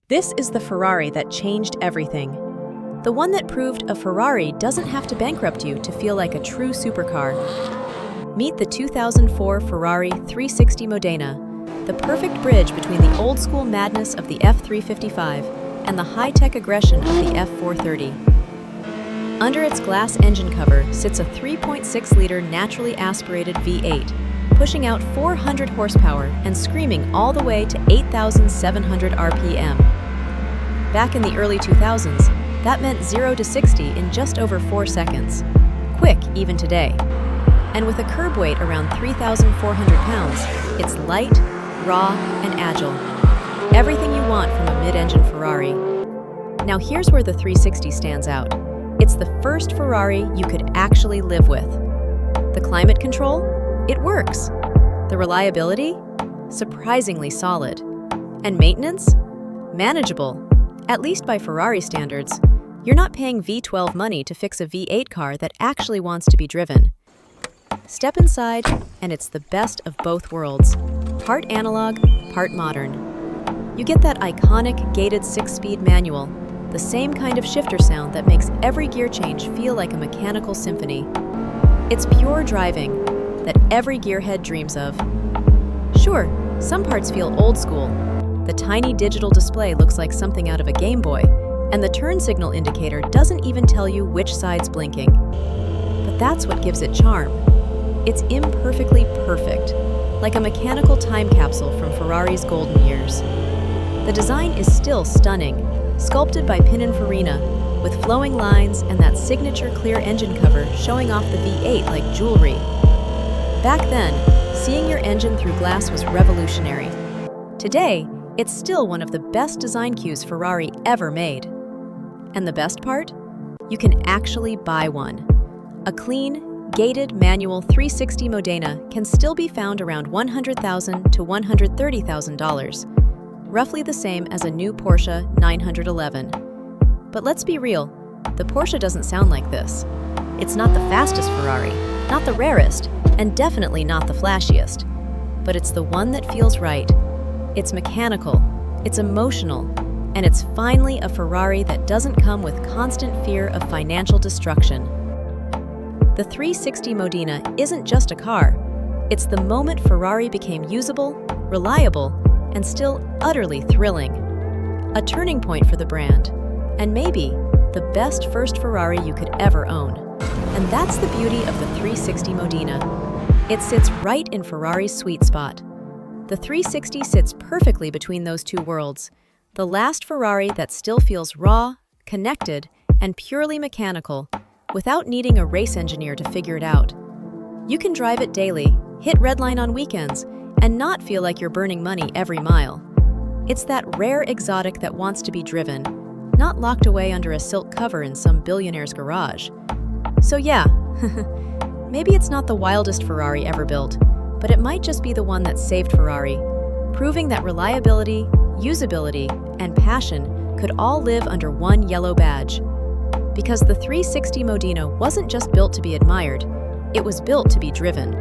This is the Ferrari that changed everything. The one that proved a Ferrari doesn't have to bankrupt you to feel like a true supercar. Meet the 2004 Ferrari 360 Modena, the perfect bridge between the old-school madness of the F355 and the high-tech aggression of the F430. Under its glass engine cover sits a 3.6-liter naturally aspirated V8, pushing out 400 horsepower and screaming all the way to 8,700 RPM. Back in the early 2000s, that meant 0 to 60 in just over 4 seconds. Quick, even today. And with a curb weight around 3,400 pounds, it's light, raw, and agile. Everything you want from a mid-engine Ferrari. Now here's where the 360 stands out. It's the first Ferrari you could actually live with. The climate control? It works. The reliability? Surprisingly solid. And maintenance? Manageable. At least by Ferrari standards. You're not paying V12 money to fix a V8 car that actually wants to be driven. Step inside, and it's the best of both worlds. Part analog, part modern. You get that iconic gated 6-speed manual, the same kind of shifter sound that makes every gear change feel like a mechanical symphony. It's pure driving that every gearhead dreams of. Sure, some parts feel old school. The tiny digital display looks like something out of a Game Boy, and the turn signal indicator doesn't even tell you which side's blinking. But that's what gives it charm. It's imperfectly perfect, like a mechanical time capsule from Ferrari's golden years. The design is still stunning, sculpted by Pininfarina, with flowing lines and that signature clear engine cover showing off the V8 like jewelry. Back then, seeing your engine through glass was revolutionary. Today, it's still one of the best design cues Ferrari ever made. And the best part? You can actually buy one. A clean, gated manual 360 Modena can still be found around $100,000 to $130,000, roughly the same as a new Porsche 911. But let's be real, the Porsche doesn't sound like this. It's not the fastest Ferrari, not the rarest, and definitely not the flashiest. But it's the one that feels right. It's mechanical, it's emotional, and it's finally a Ferrari that doesn't come with constant fear of financial destruction. The 360 Modena isn't just a car. It's the moment Ferrari became usable, reliable, and still utterly thrilling. A turning point for the brand, and maybe the best first Ferrari you could ever own. And that's the beauty of the 360 Modena. It sits right in Ferrari's sweet spot. The 360 sits perfectly between those two worlds, the last Ferrari that still feels raw, connected, and purely mechanical, without needing a race engineer to figure it out. You can drive it daily, hit redline on weekends, and not feel like you're burning money every mile. It's that rare exotic that wants to be driven, not locked away under a silk cover in some billionaire's garage. So yeah, maybe it's not the wildest Ferrari ever built, but it might just be the one that saved Ferrari, proving that reliability, usability, and passion could all live under one yellow badge. Because the 360 Modena wasn't just built to be admired, it was built to be driven.